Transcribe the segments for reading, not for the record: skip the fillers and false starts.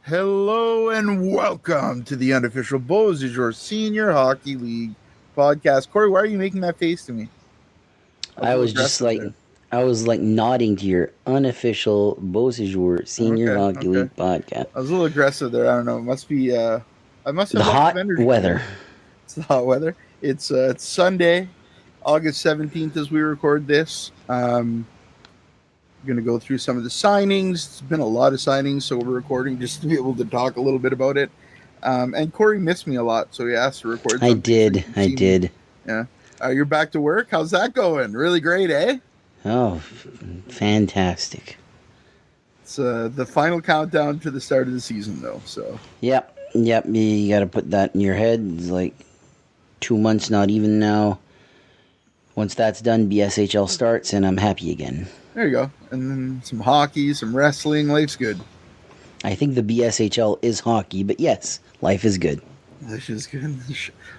Hello and welcome to the unofficial BSHL Senior Hockey League podcast. Corey, why are you making that face to me? I was I a little was just aggressive like, there. I was like nodding to your unofficial Beausejour Senior Okay, Hockey okay. League podcast. I was a little aggressive there. I don't know. It must be. I must The have lots of hot energy weather. today. It's the hot weather. It's Sunday, August 17th as we record this. Going to go through some of the signings. It's been a lot of signings, so we're recording just to be able to talk a little bit about it. And Corey missed me a lot, so he asked to record I something so you did. can I see me. did. Yeah. You're back to work. How's that going? Really great, eh? Oh, fantastic. It's the final countdown to the start of the season, though. So Yep. You got to put that in your head. It's like 2 months, not even now. Once that's done, BSHL starts, and I'm happy again. there you go. And then some hockey, some wrestling. Life's good. I think the BSHL is hockey, but yes, life is good. This is good.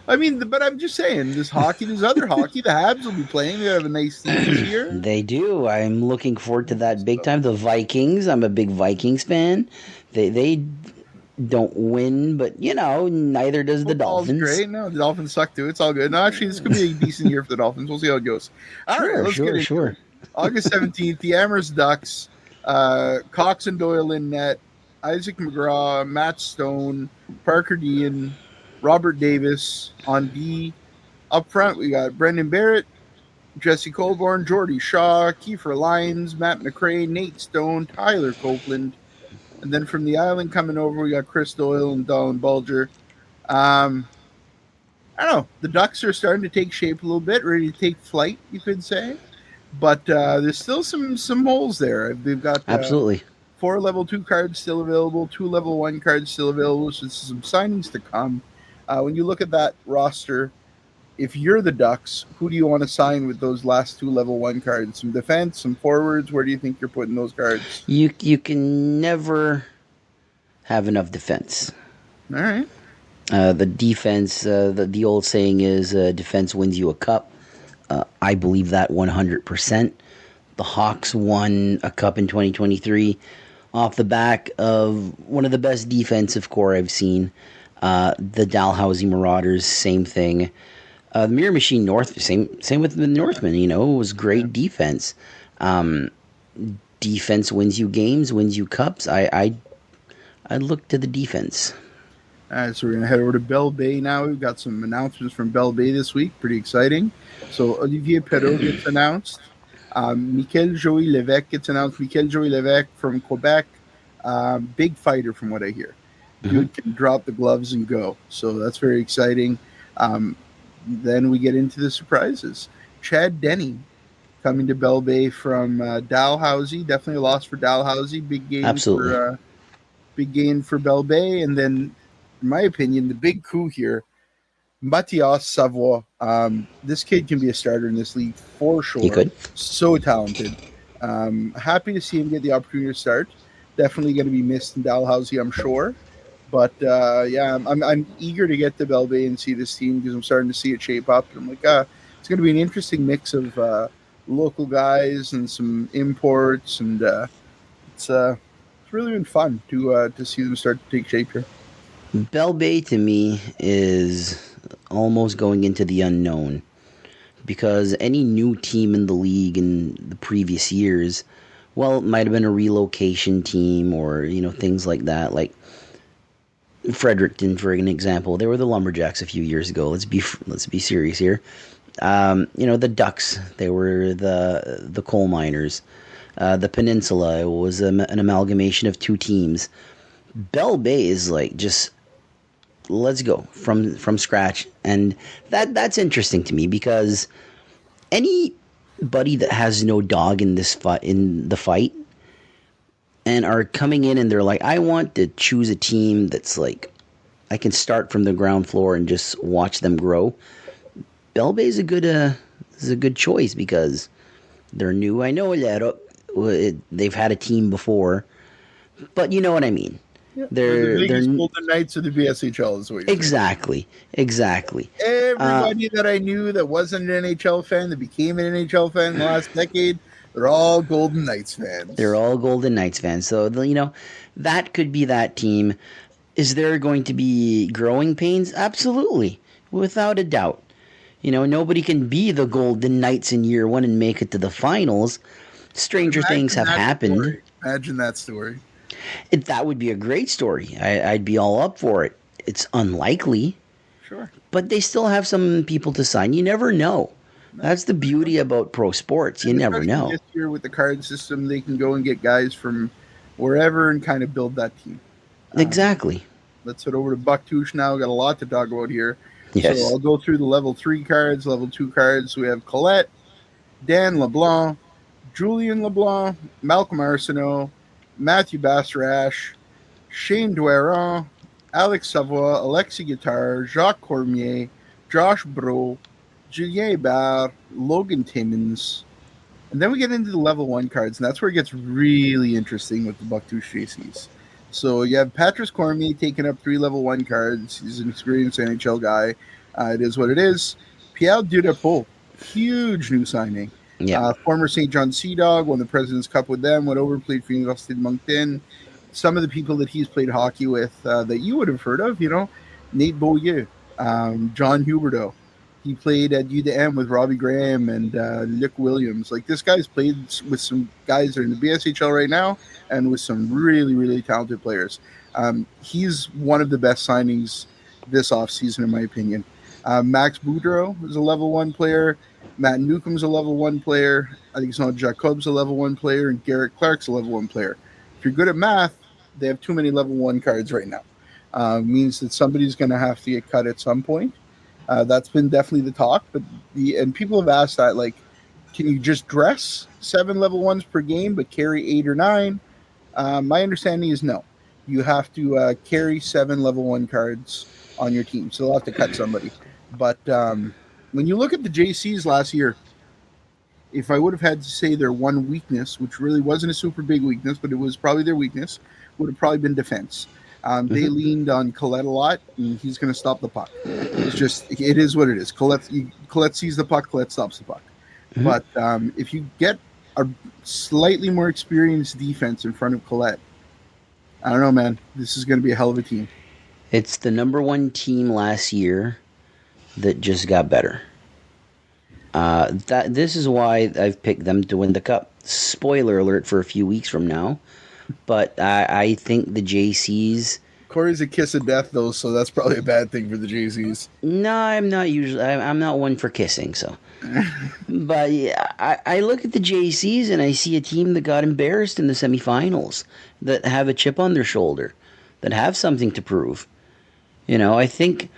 I mean, but I'm just saying, there's hockey, there's other hockey. The Habs will be playing. They have a nice team this year. They do. I'm looking forward to that big time. The Vikings. I'm a big Vikings fan. They don't win, but neither does the Football's Dolphins. great. No, the Dolphins suck too. It's all good. No, actually, this could be a decent year for the Dolphins. We'll see how it goes. All right, let's get into it. August 17th, the Amherst Ducks, Cox and Doyle in net, Isaac McGraw, Matt Stone, Parker Dean, Robert Davis on D. Up front, we got Brendan Barrett, Jesse Colborne, Jordy Shaw, Kiefer Lyons, Matt McRae, Nate Stone, Tyler Copeland. And then from the island coming over, we got Chris Doyle and Dolan Bulger. I don't know. The Ducks are starting to take shape a little bit, ready to take flight, you could say. But there's still some holes there. They've got Absolutely. 4 level 2 cards still available, 2 level 1 cards still available. So some signings to come. When you look at that roster, if you're the Ducks, who do you want to sign with those last 2 level 1 cards? Some defense, some forwards. Where do you think you're putting those cards? You can never have enough defense. All right. The defense. The old saying is, defense wins you a cup. I believe that 100%. The Hawks won a cup in 2023 off the back of one of the best defensive core I've seen. The Dalhousie Marauders, same thing. The Mirror Machine North, same with the Northmen. It was great defense. Defense wins you games, wins you cups. I look to the defense. All right, so we're going to head over to Bell Bay now. We've got some announcements from Bell Bay this week. Pretty exciting. So Olivier Perreault gets announced. Michael Joey Levesque gets announced. Michael Joey Levesque from Quebec. Big fighter from what I hear. Dude can drop the gloves and go. So that's very exciting. Then we get into the surprises. Chad Denny coming to Bell Bay from Dalhousie. Definitely a loss for Dalhousie. Big gain. Absolutely. Big gain for Bell Bay. And then, in my opinion, the big coup here, Mathias Savoie. This kid can be a starter in this league for sure. He could. So talented. Happy to see him get the opportunity to start. Definitely going to be missed in Dalhousie, I'm sure. But I'm eager to get to Bell Bay and see this team because I'm starting to see it shape up. I'm like, it's going to be an interesting mix of local guys and some imports, and it's really been fun to see them start to take shape here. Bell Bay to me is almost going into the unknown because any new team in the league in the previous years, well, it might have been a relocation team or things like that. Like Fredericton, for an example, they were the Lumberjacks a few years ago. Let's be serious here. The Ducks, they were the coal miners. The Peninsula was an amalgamation of 2 teams. Bell Bay is like just let's go from scratch, and that's interesting to me because anybody that has no dog in the fight and are coming in and they're like, I want to choose a team that's like I can start from the ground floor and just watch them grow. Bell Bay is a good choice because they're new. I know they've had a team before, but you know what I mean. Yeah. They're the biggest Golden Knights of the BSHL is what you're saying. Exactly. Everybody that I knew that wasn't an NHL fan that became an NHL fan in the last decade, They're all Golden Knights fans. They're all Golden Knights fans. So, that could be that team. Is there going to be growing pains? Absolutely. Without a doubt. Nobody can be the Golden Knights in year one and make it to the finals. Stranger things have happened. Story. Imagine that story. That would be a great story. I'd be all up for it. It's unlikely. Sure. But they still have some people to sign. You never know. That's the beauty about pro sports. You never know. This year with the card system, they can go and get guys from wherever and kind of build that team. Exactly. Let's head over to Bucktouche now. We've got a lot to talk about here. Yes. So I'll go through the level 3 cards, level 2 cards. We have Colette, Dan LeBlanc, Julian LeBlanc, Malcolm Arsenault, Matthew Bassarache, Shane Dueron, Alex Savoie, Alexis Guittard, Jacques Cormier, Josh Bro, Julien Barre, Logan Timmins. And then we get into the level 1 cards, and that's where it gets really interesting with the Bucktouche JCs. So you have Patrice Cormier taking up 3 level 1 cards. He's an experienced NHL guy. It is what it is. Pierre Dudapot, huge new signing. Yeah. Former St. John Sea Dog, won the President's Cup with them, went over, played for Université de Moncton. Some of the people that he's played hockey with that you would have heard of, Nate Beaulieu, John Huberdeau. He played at UDM with Robbie Graham and Luke Williams. Like, this guy's played with some guys that are in the BSHL right now and with some really, really talented players. He's one of the best signings this offseason, in my opinion. Max Boudreau is a level 1 player. Matt Newcomb's a level 1 player. I think Jean Jacob's a level 1 player. And Garrett Clark's a level 1 player. If you're good at math, they have too many level 1 cards right now. Means that somebody's going to have to get cut at some point. That's been definitely the talk. And people have asked that, like, can you just dress 7 level 1s per game but carry 8 or 9? My understanding is no. You have to carry 7 level 1 cards on your team. So they'll have to cut somebody. But when you look at the JCs last year, if I would have had to say their one weakness, which really wasn't a super big weakness, but it was probably their weakness, would have probably been defense. They leaned on Colette a lot, and he's going to stop the puck. It is what it is. Colette sees the puck, Colette stops the puck. Mm-hmm. But if you get a slightly more experienced defense in front of Colette, I don't know, man. This is going to be a hell of a team. It's the number 1 team last year that just got better. This is why I've picked them to win the cup. Spoiler alert for a few weeks from now. But I think the JCs... Corey's a kiss of death, though, so that's probably a bad thing for the JCs. No, I'm not usually... I'm not one for kissing, so... But yeah, I look at the JCs and I see a team that got embarrassed in the semifinals, that have a chip on their shoulder, that have something to prove. I think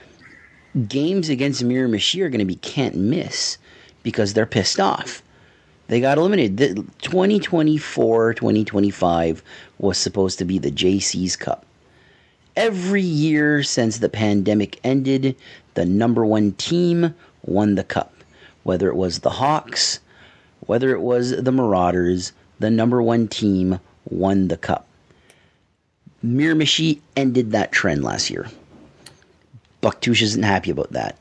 games against Miramichi are going to be can't miss because they're pissed off. They got eliminated. 2024-2025 was supposed to be the JC's Cup. Every year since the pandemic ended, the number 1 team won the cup. Whether it was the Hawks, whether it was the Marauders, the number 1 team won the cup. Miramichi ended that trend last year. Bucktouche isn't happy about that.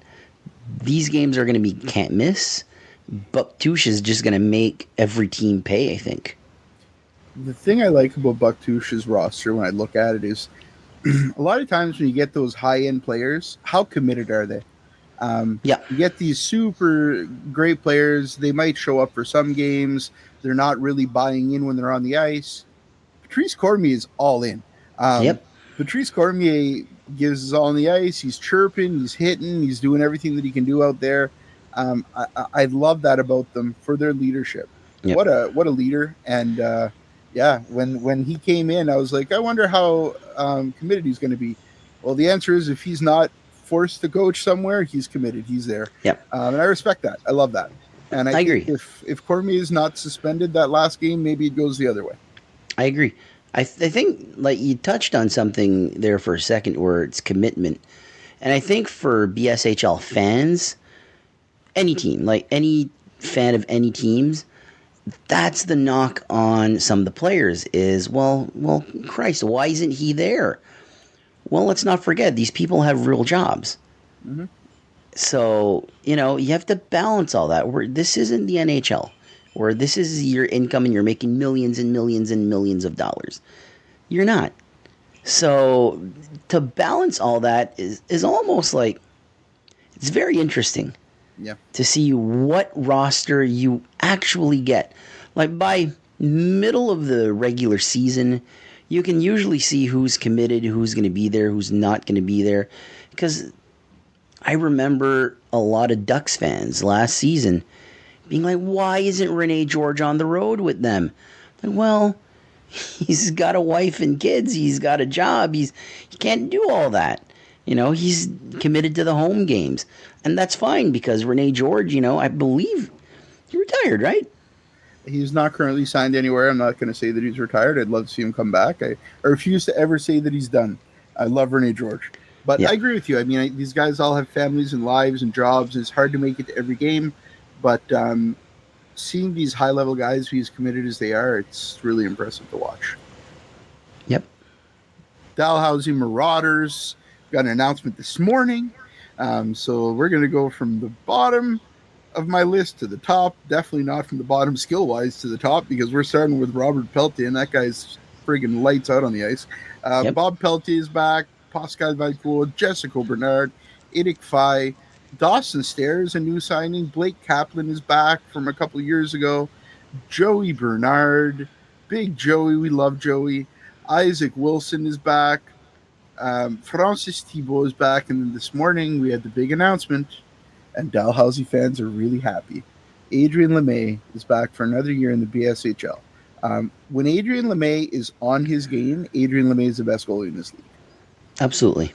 These games are going to be can't miss. Bucktouche is just going to make every team pay, I think. The thing I like about Bucktouche's roster when I look at it is a lot of times when you get those high-end players, how committed are they? You get these super great players. They might show up for some games. They're not really buying in when they're on the ice. Patrice Cormier is all in. Patrice Cormier gives us all on the ice. He's chirping, he's hitting, he's doing everything that he can do out there. I love that about them for their leadership. Yep. What a leader. And when he came in, I was like, I wonder how committed he's going to be. Well, the answer is if he's not forced to coach somewhere, he's committed. He's there. Yep. And I respect that. I love that. And I agree. If Cormier is not suspended that last game, maybe it goes the other way. I agree. I think like you touched on something there for a second where it's commitment. And I think for BSHL fans, any team, like any fan of any teams, that's the knock on some of the players is, well, Christ, why isn't he there? Well, let's not forget, these people have real jobs. Mm-hmm. So, you have to balance all that. This isn't the NHL. or this is your income and you're making millions and millions and millions of dollars. You're not. So to balance all that is almost like, it's very interesting to see what roster you actually get. Like by middle of the regular season, you can usually see who's committed, who's going to be there, who's not going to be there. Because I remember a lot of Ducks fans last season being like, why isn't Rene George on the road with them? Like, well, he's got a wife and kids. He's got a job. He can't do all that. He's committed to the home games. And that's fine because Rene George, I believe he retired, right? He's not currently signed anywhere. I'm not going to say that he's retired. I'd love to see him come back. I refuse to ever say that he's done. I love Rene George. But I agree with you. I mean, these guys all have families and lives and jobs. It's hard to make it to every game. But seeing these high-level guys be as committed as they are, it's really impressive to watch. Yep. Dalhousie Marauders got an announcement this morning. So we're going to go from the bottom of my list to the top. Definitely not from the bottom skill-wise to the top, because we're starting with Robert Peltier, and that guy's friggin' lights out on the ice. Bob Peltier is back. Pascal Valcourt, Jessica Bernard, Eric Fay, Dawson Stairs, a new signing. Blake Kaplan is back from a couple of years ago. Joey Bernard, Big Joey, we love Joey. Isaac Wilson is back. Francis Thibault is back. And then this morning we had the big announcement, and Dalhousie fans are really happy. Adrian LeMay is back for another year in the BSHL. When Adrian LeMay is on his game, Adrian LeMay is the best goalie in this league. Absolutely.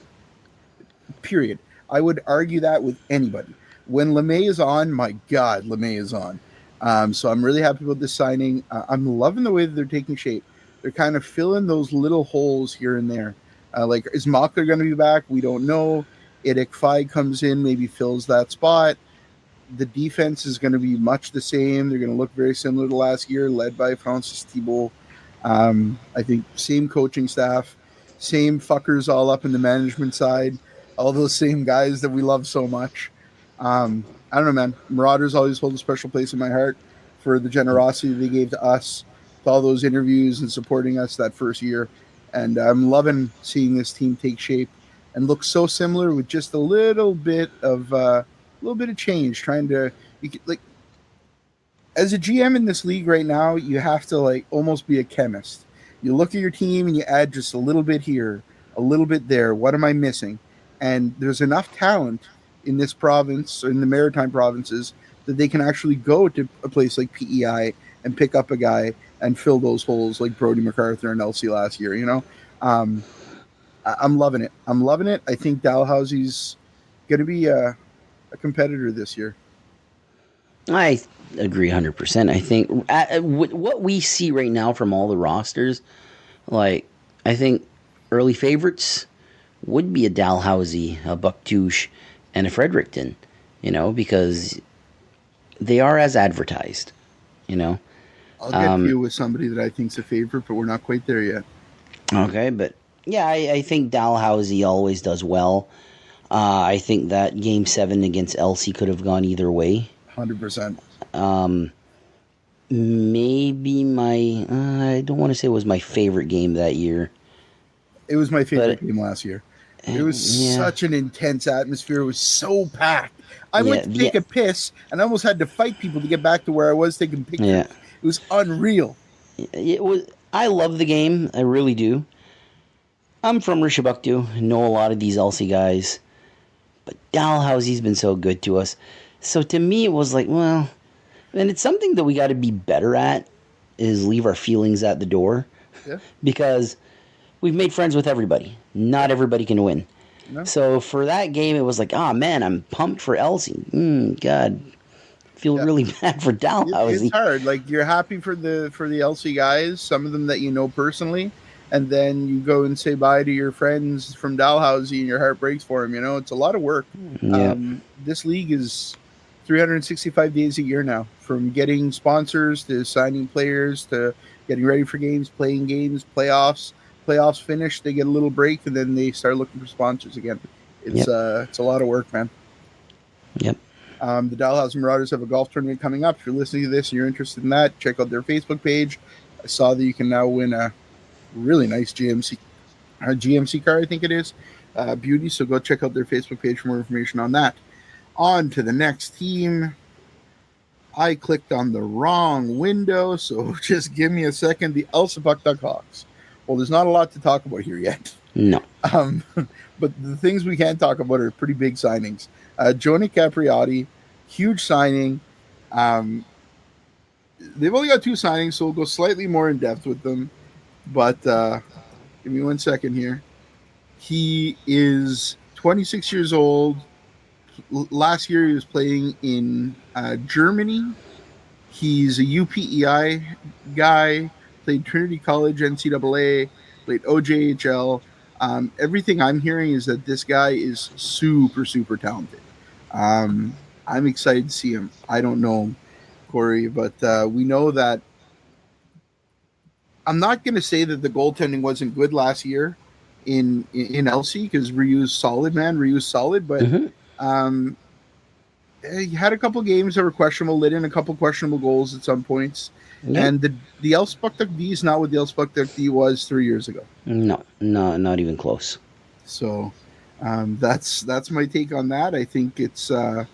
Period. I would argue that with anybody. When LeMay is on, my God, LeMay is on. So I'm really happy about this signing. I'm loving the way that they're taking shape. They're kind of filling those little holes here and there. Like, is Mockler going to be back? We don't know. Eric Fay comes in, maybe fills that spot. The defense is going to be much the same. They're going to look very similar to last year, led by Francis Thibault. I think same coaching staff. Same fuckers all up in the management side. All those same guys that we love so much. I don't know, man. Marauders always hold a special place in my heart for the generosity they gave to us, with all those interviews and supporting us that first year. And I'm loving seeing this team take shape and look so similar with just a little bit of change. Trying to, as a GM in this league right now, you have to almost be a chemist. You look at your team and you add just a little bit here, a little bit there. What am I missing? And there's enough talent in this province, or in the maritime provinces, that they can actually go to a place like PEI and pick up a guy and fill those holes like Brody MacArthur and LC last year. I'm loving it. I think Dalhousie's going to be a competitor this year. I agree 100%. I think what we see right now from all the rosters, I think early favorites would be a Dalhousie, a Bucktouche, and a Fredericton, because they are as advertised, I'll get you with somebody that I think's a favorite, but we're not quite there yet. Okay, but yeah, I think Dalhousie always does well. I think that Game 7 against Elsie could have gone either way. 100%. Maybe I don't want to say it was my favorite game that year. It was my favorite game last year. It was such an intense atmosphere. It was so packed. I went to take a piss and I almost had to fight people to get back to where I was taking pictures. Yeah. It was unreal. It was. I love the game. I really do. I'm from Rishabuktu. Know a lot of these Elsie guys. But Dalhousie's been so good to us. So to me, it was like, well, and it's something that we got to be better at, is leave our feelings at the door. Yeah. Because we've made friends with everybody. Not everybody can win. No. So for that game, it was like, man, I'm pumped for Elsie. God, feel really bad for Dalhousie. It's hard. You're happy for the Elsie guys, some of them that you know personally, and then you go and say bye to your friends from Dalhousie, and your heart breaks for them. It's a lot of work. Yeah. This league is 365 days a year now, from getting sponsors to signing players to getting ready for games, playing games, playoffs. Playoffs finish, they get a little break, and then they start looking for sponsors again. It's a lot of work, man. Yep. The Dalhousie Marauders have a golf tournament coming up. If you're listening to this and you're interested in that, check out their Facebook page. I saw that you can now win a really nice GMC car, I think it is. Beauty. So go check out their Facebook page for more information on that. On to the next team. I clicked on the wrong window, so just give me a second. The Elsipogtog Hawks. Well, there's not a lot to talk about here yet. No. But the things we can talk about are pretty big signings. Joni Capriotti, huge signing. They've only got 2 signings, so we'll go slightly more in depth with them. But give me 1 second here. He is 26 years old. Last year he was playing in Germany. He's a UPEI guy, played Trinity College NCAA, played OJHL. Everything I'm hearing is that this guy is super, super talented. I'm excited to see him. I don't know him, Corey, but we know that. I'm not going to say that the goaltending wasn't good last year in LC, because Ryu's solid, man. Ryu's solid, but he had a couple games that were questionable, let in a couple questionable goals at some points. Yep. And the Elsipogtog D is not what the Elsipogtog D was 3 years ago. No, not even close. So that's my take on that. I think it's a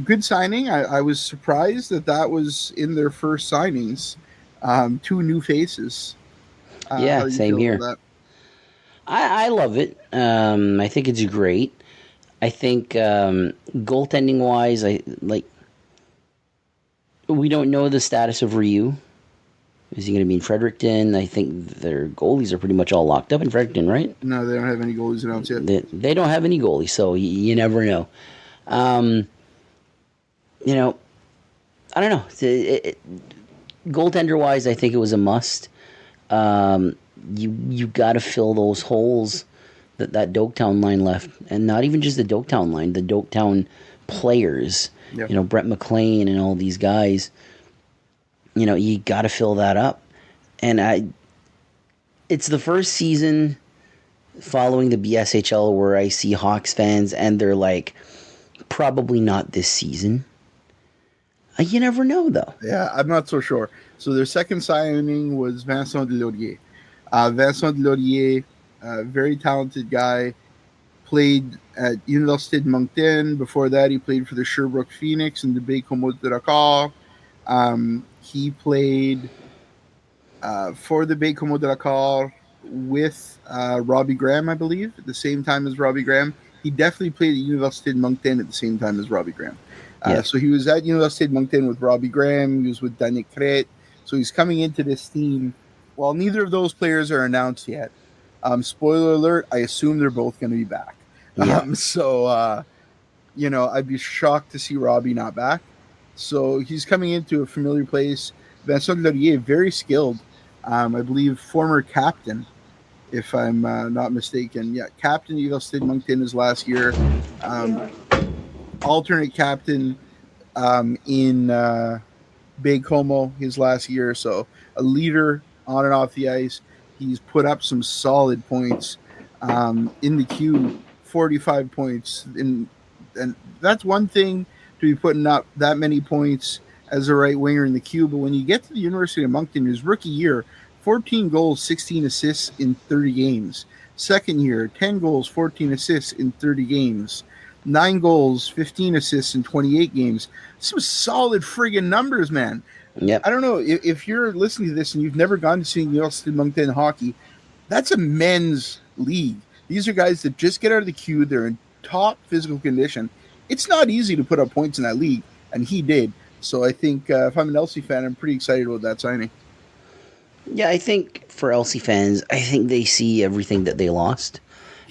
good signing. I was surprised that was in their first signings. 2 new faces. Yeah, same here. I love it. I think it's great. I think goaltending wise, we don't know the status of Ryu. Is he going to be in Fredericton? I think their goalies are pretty much all locked up in Fredericton, right? No, they don't have any goalies announced yet. They don't have any goalies, so you never know. I don't know. Goaltender wise, I think it was a must. You got to fill those holes that Doketown line left, and not even just the Doketown line, the Doketown players. Yep. Brett McLean and all these guys. You got to fill that up, and it's the first season following the BSHL where I see Hawks fans and they're like, probably not this season. You never know, though. Yeah, I'm not so sure. So their second signing was Vincent Delaurier. Vincent Delaurier, very talented guy, played at Université de Moncton. Before that, he played for the Sherbrooke Phoenix and the Baie-Comeau de Raccord. He played for the Baie-Comeau de Raccord with Robbie Graham, I believe, at the same time as Robbie Graham. He definitely played at Université de Moncton at the same time as Robbie Graham. So he was at Université de Moncton with Robbie Graham. He was with Danick Crête. So he's coming into this team. While neither of those players are announced yet, spoiler alert, I assume they're both going to be back. Yeah. I'd be shocked to see Robbie not back. So he's coming into a familiar place. Vincent Delaurier, very skilled. I believe former captain, if I'm not mistaken. Yeah, captain of Université de Moncton his last year. Alternate captain in Baie-Comeau his last year. So a leader on and off the ice. He's put up some solid points in the queue, 45 points. And that's one thing to be putting up that many points as a right winger in the queue. But when you get to the University of Moncton, his rookie year, 14 goals, 16 assists in 30 games. Second year, 10 goals, 14 assists in 30 games. 9 goals, 15 assists in 28 games. Some solid friggin' numbers, man. Yep. I don't know if you're listening to this and you've never gone to see Université de Moncton hockey. That's a men's league. These are guys that just get out of the queue. They're in top physical condition. It's not easy to put up points in that league, and he did. So I think if I'm an LC fan, I'm pretty excited about that signing. Yeah, I think for LC fans, I think they see everything that they lost,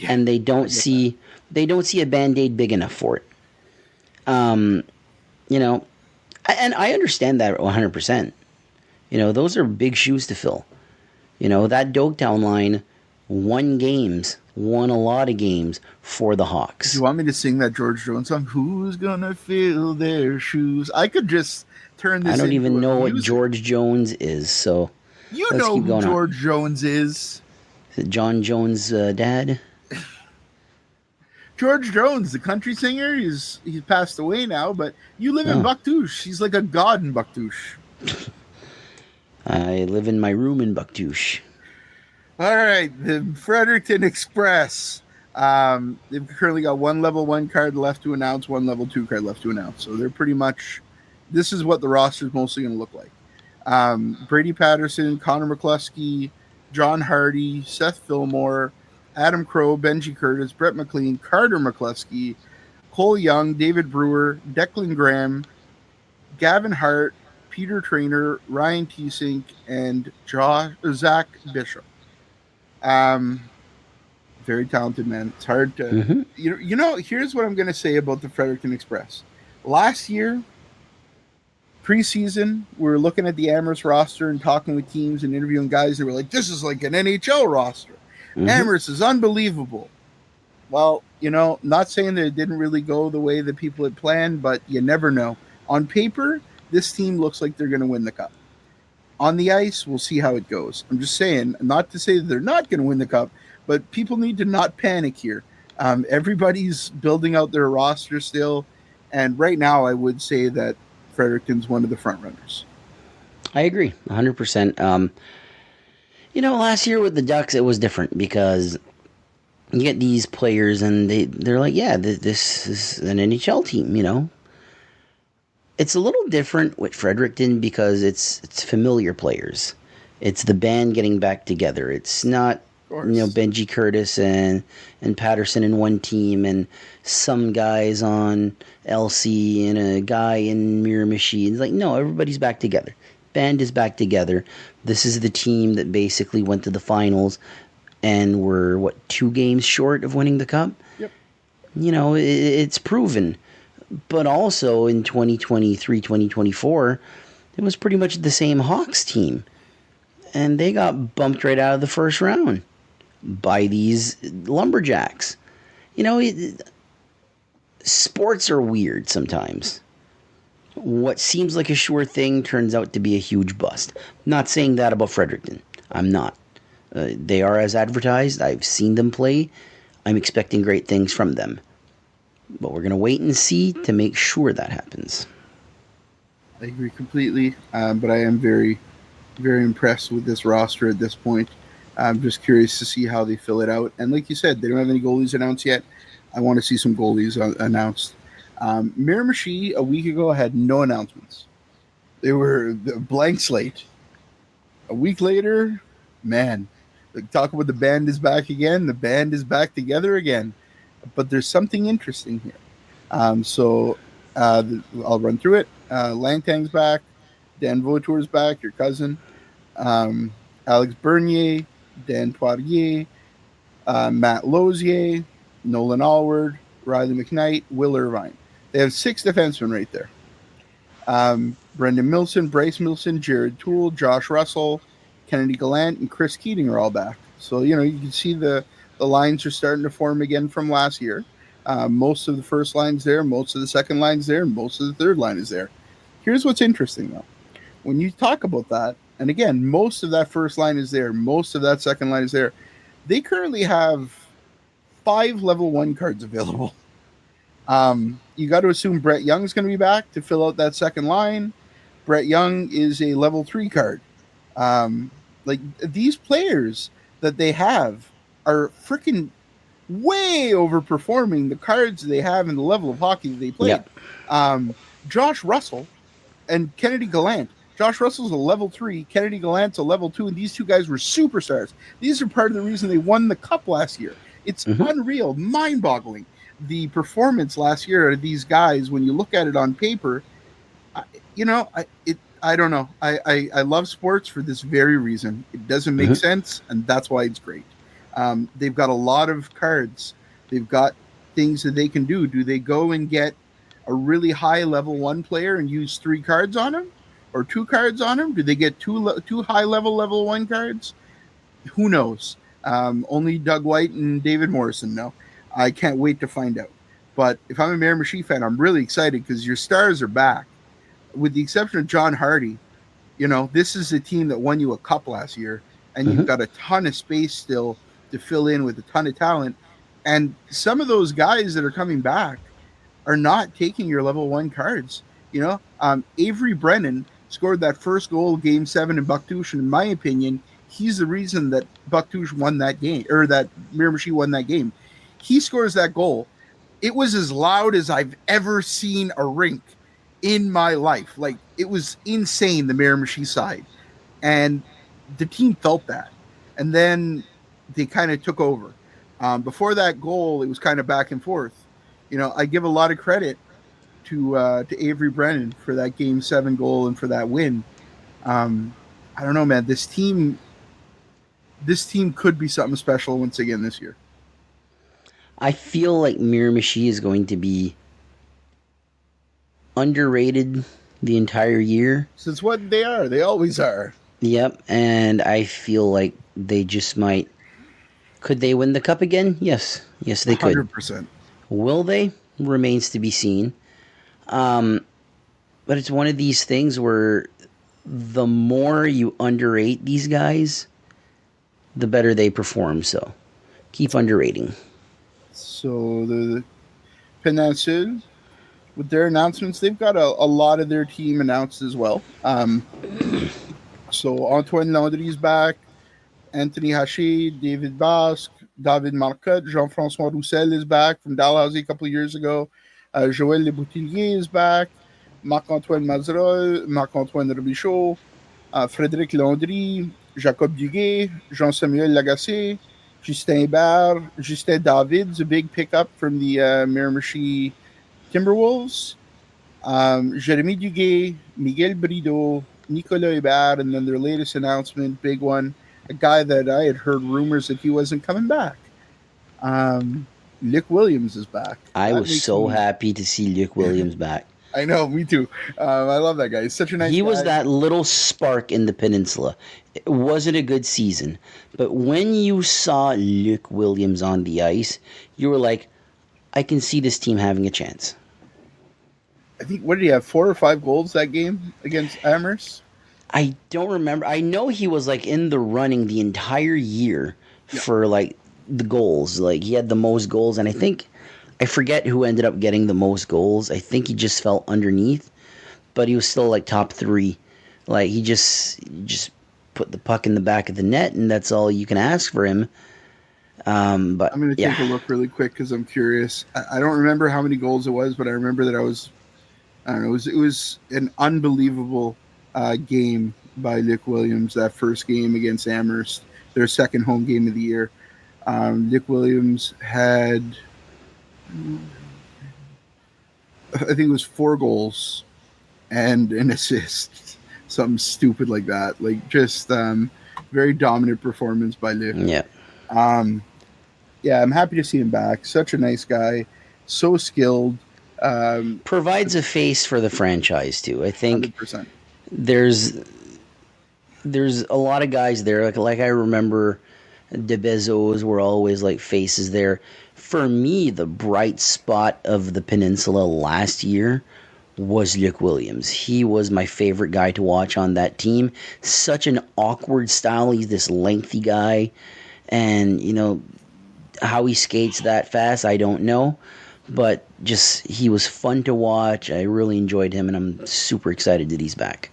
and they don't see a Band-Aid big enough for it. And I understand that 100%. Those are big shoes to fill. That Doketown line won a lot of games for the Hawks. Do you want me to sing that George Jones song? Who's gonna fill their shoes? I could just turn this. I don't even know what George Jones is, so you know who George Jones is. Is it John Jones' dad? George Jones, the country singer, he's passed away now, but you live in Bucktouche. He's like a god in Bucktouche. I live in my room in Bucktouche. All right, the Fredericton Express. They've currently got one level 1 card left to announce, one level 2 card left to announce. So they're pretty much, this is what the roster is mostly going to look like. Brady Patterson, Connor McCluskey, John Hardy, Seth Fillmore, Adam Crow, Benji Curtis, Brett McLean, Carter McCluskey, Cole Young, David Brewer, Declan Graham, Gavin Hart, Peter Trainer, Ryan Teesink, and Zach Bishop. Very talented man. It's hard to, you know. Here's what I'm going to say about the Fredericton Express. Last year, preseason, we were looking at the Amherst roster and talking with teams and interviewing guys that were like, "This is like an NHL roster. Amherst is unbelievable." Well, you know, not saying that it didn't really go the way that people had planned, but you never know. On paper, this team looks like they're going to win the cup. On the ice, we'll see how it goes. I'm just saying, not to say that they're not going to win the cup, but people need to not panic here. Everybody's building out their roster still, and right now I would say that Fredericton's one of the front runners. I agree, 100%. You know, last year with the Ducks, it was different because you get these players and they're like, yeah, this is an NHL team, you know. It's a little different with Fredericton because it's familiar players. It's the band getting back together. It's not, you know, Benji Curtis and Patterson in one team and some guys on LC and a guy in Miramichi. It's like, no, everybody's back together. Band is back together. This is the team that basically went to the finals and were, 2 games short of winning the cup? Yep. You know, it's proven. But also in 2023, 2024, it was pretty much the same Hawks team. And they got bumped right out of the first round by these Lumberjacks. You know, sports are weird sometimes. What seems like a sure thing turns out to be a huge bust. Not saying that about Fredericton. I'm not. They are as advertised. I've seen them play. I'm expecting great things from them. But we're going to wait and see to make sure that happens. I agree completely, but I am very, very impressed with this roster at this point. I'm just curious to see how they fill it out. And like you said, they don't have any goalies announced yet. I want to see some goalies announced. Miramichi a week ago had no announcements. They were the blank slate. A week later, man, talk about the band is back again. The band is back together again. But there's something interesting here. So I'll run through it. Langtang's back. Dan Vautour's back, your cousin. Alex Bernier, Dan Poirier, Matt Lozier, Nolan Allward, Riley McKnight, Will Irvine. They have 6 defensemen right there. Brendan Milson, Bryce Milson, Jared Toole, Josh Russell, Kennedy Gallant, and Chris Keating are all back. So, you know, you can see the lines are starting to form again from last year. Most of the first line's there, most of the second line's there, and most of the third line is there. Here's what's interesting, though. When you talk about that, and again, most of that first line is there, most of that second line is there, they currently have 5 level 1 cards available. You got to assume Brett Young's going to be back to fill out that second line. Brett Young is a level 3 card. Like, these players that they have are freaking way overperforming the cards they have in the level of hockey they played. Yeah. Josh Russell and Kennedy Gallant. Josh Russell's a level 3, Kennedy Gallant's a level 2, and these two guys were superstars. These are part of the reason they won the cup last year. It's unreal, mind-boggling. The performance last year of these guys, when you look at it on paper, I don't know. I love sports for this very reason. It doesn't make sense, and that's why it's great. They've got a lot of cards. They've got things that they can do. Do they go and get a really high level 1 player and use 3 cards on him or 2 cards on him? Do they get two high level 1 cards? Who knows? Only Doug White and David Morrison know. I can't wait to find out. But if I'm a Miramichi fan, I'm really excited because your stars are back. With the exception of John Hardy, you know, this is a team that won you a cup last year, and you've got a ton of space still to fill in with a ton of talent. And some of those guys that are coming back are not taking your level 1 cards. Avery Brennan scored that first goal game 7 in Bucktouche, and in my opinion, he's the reason that Bucktouche won that game, or that Miramichi won that game. He scores that goal. It was as loud as I've ever seen a rink in my life. Like, it was insane, the Miramichi side. And the team felt that. And then they kind of took over. Before that goal, it was kind of back and forth. I give a lot of credit to Avery Brennan for that Game 7 goal and for that win. I don't know, man. This team could be something special once again this year. I feel like Miramichi is going to be underrated the entire year. Since what they are. They always are. Yep, and I feel like they just might. Could they win the cup again? Yes. Yes, they could. 100%. Will they? Remains to be seen. But it's one of these things where the more you underrate these guys, the better they perform. So keep underrating. So the Peninsula, with their announcements, they've got a lot of their team announced as well. So Antoine Landry's back, Anthony Haché, David Basque, David Marcotte, Jean-François Roussel is back from Dalhousie a couple of years ago. Joël Leboutillier is back. Marc-Antoine Mazerolle, Marc-Antoine Robichaud, Frédéric Landry, Jacob Duguay, Jean-Samuel Lagacé, Justin Hébert, Justin David, a big pickup from the Miramichi Timberwolves, Jérémy Duguay, Miguel Brideau, Nicolas Hébert, and then their latest announcement, big one, a guy that I had heard rumors that he wasn't coming back. Luke Williams is back. I was so happy to see Luke Williams back. I know, me too. I love that guy. He's such a nice guy. He was that little spark in the peninsula. It wasn't a good season, but when you saw Luke Williams on the ice, you were like, I can see this team having a chance. I think, what did he have, 4 or 5 goals that game against Amherst? I don't remember. I know he was like in the running the entire year for like the goals. Like, he had the most goals, and I forget who ended up getting the most goals. I think he just fell underneath, but he was still like top 3. Like, he just put the puck in the back of the net, and that's all you can ask for him. But I'm going to take a look really quick because I'm curious. I don't remember how many goals it was, but I remember that I don't know, it was an unbelievable game by Luke Williams, that first game against Amherst, their second home game of the year. Luke Williams had, I think it was 4 goals and an assist, something stupid like that. Like, just very dominant performance by Luke. Yeah. Yeah, I'm happy to see him back. Such a nice guy, so skilled. Provides a face for the franchise too. I think 100%. There's a lot of guys there. Like I remember, De Bezos were always like faces there. For me, the bright spot of the peninsula last year was Luke Williams. He was my favorite guy to watch on that team. Such an awkward style. He's this lengthy guy, and how he skates that fast, I don't know. But just, he was fun to watch. I really enjoyed him, and I'm super excited that he's back.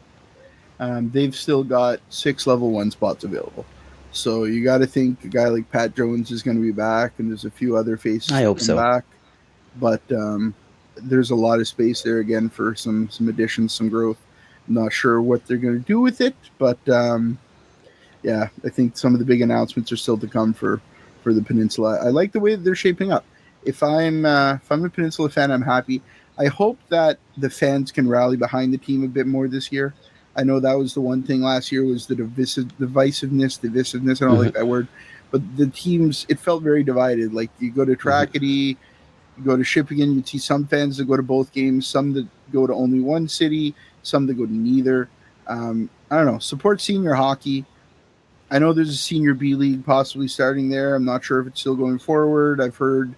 They've still got 6 level 1 spots available. So you got to think a guy like Pat Jones is going to be back, and there's a few other faces I hope so. back. But there's a lot of space there again for some additions, some growth. I'm not sure what they're going to do with it, but yeah, I think some of the big announcements are still to come for the Peninsula. I like the way that they're shaping up. If I'm a Peninsula fan, I'm happy. I hope that the fans can rally behind the team a bit more this year. I know that was the one thing last year, was the divisiveness. I don't like that word. But the teams, it felt very divided. Like, you go to Trackety, you go to Shippigan, you'd see some fans that go to both games, some that go to only one city, some that go to neither. I don't know. Support senior hockey. I know there's a senior B league possibly starting there. I'm not sure if it's still going forward. I've heard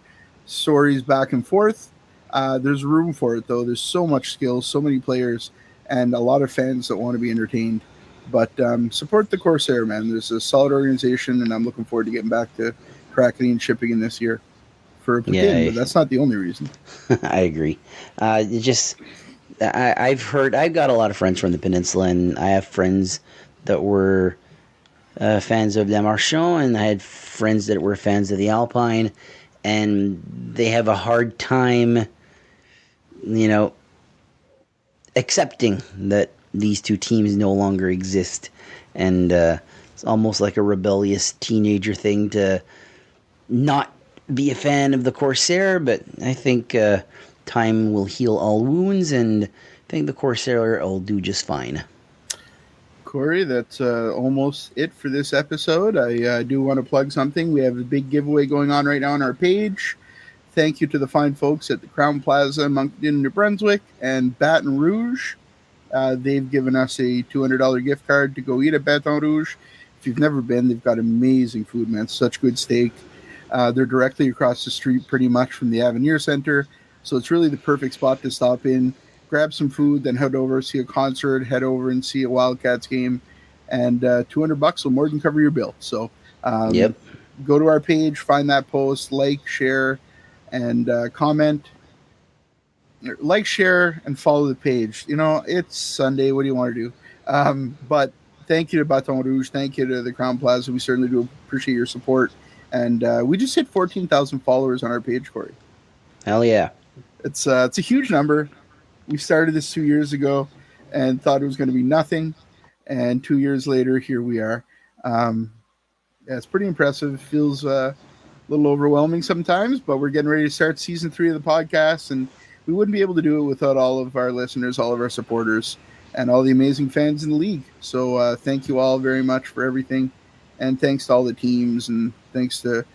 stories back and forth. There's room for it, though. There's so much skill, so many players, and a lot of fans that want to be entertained. But support the Corsair, man. There's a solid organization, and I'm looking forward to getting back to Crackney and Shippigan this year. for a poutine, but that's not the only reason. I agree. I've got a lot of friends from the peninsula, and I have friends that were fans of Le Marchand, and I had friends that were fans of the Alpine, and they have a hard time, accepting that these two teams no longer exist, and it's almost like a rebellious teenager thing to not be a fan of the Corsair, but I think time will heal all wounds, and I think the Corsair will do just fine. Corey, that's almost it for this episode. I do want to plug something. We have a big giveaway going on right now on our page. Thank you to the fine folks at the Crown Plaza, Moncton, New Brunswick, and Baton Rouge. They've given us a $200 gift card to go eat at Baton Rouge. If you've never been, they've got amazing food, man. Such good steak. They're directly across the street pretty much from the Avenir Center, so it's really the perfect spot to stop in, grab some food, then head over, see a concert, head over and see a Wildcats game, and $200 will more than cover your bill. So go to our page, find that post, like, share, and comment. Like, share, and follow the page. It's Sunday. What do you want to do? But thank you to Baton Rouge. Thank you to the Crown Plaza. We certainly do appreciate your support. And we just hit 14,000 followers on our page, Corey. Hell yeah. It's a huge number. We started this 2 years ago and thought it was going to be nothing. And 2 years later, here we are. It's pretty impressive. It feels a little overwhelming sometimes, but we're getting ready to start season 3 of the podcast. And we wouldn't be able to do it without all of our listeners, all of our supporters, and all the amazing fans in the league. So thank you all very much for everything. And thanks to all the teams, and thanks to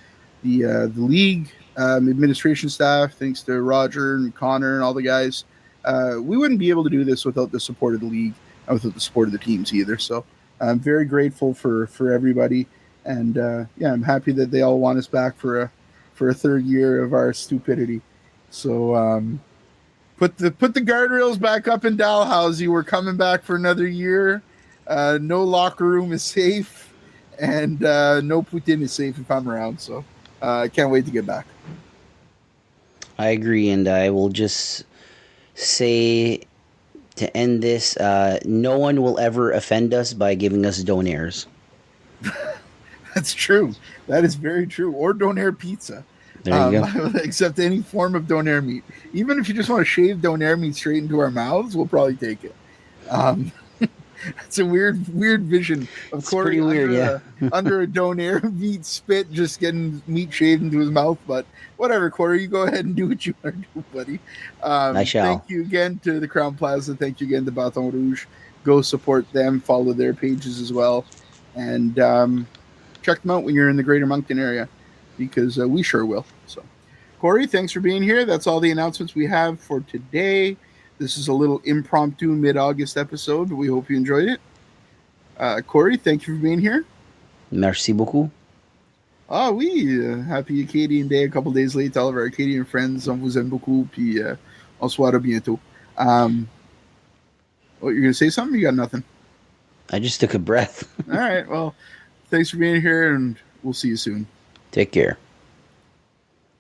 the league administration staff. Thanks to Roger and Connor and all the guys. We wouldn't be able to do this without the support of the league and without the support of the teams either. So I'm very grateful for everybody. And I'm happy that they all want us back for a third year of our stupidity. So put the guardrails back up in Dalhousie. We're coming back for another year. No locker room is safe. And no Putin is safe if I'm around, so I can't wait to get back. I agree, and I will just say to end this, no one will ever offend us by giving us donaires. That's true. That is very true. Or donaire pizza. There you go. Accept any form of donaire meat. Even if you just want to shave donaire meat straight into our mouths, we'll probably take it. It's a weird vision of Corey under a donaire meat spit, just getting meat shaved into his mouth. But whatever, Corey, you go ahead and do what you want to do, buddy. I shall. Thank you again to the Crown Plaza. Thank you again to Baton Rouge. Go support them. Follow their pages as well. And check them out when you're in the greater Moncton area, because we sure will. So, Corey, thanks for being here. That's all the announcements we have for today. This is a little impromptu mid-August episode, but we hope you enjoyed it. Corey, thank you for being here. Merci beaucoup. Ah oui, happy Acadian Day a couple days late to all of our Acadian friends. On vous aime beaucoup, puis on se voit bientôt. You're going to say something? You got nothing? I just took a breath. All right, well, thanks for being here, and we'll see you soon. Take care.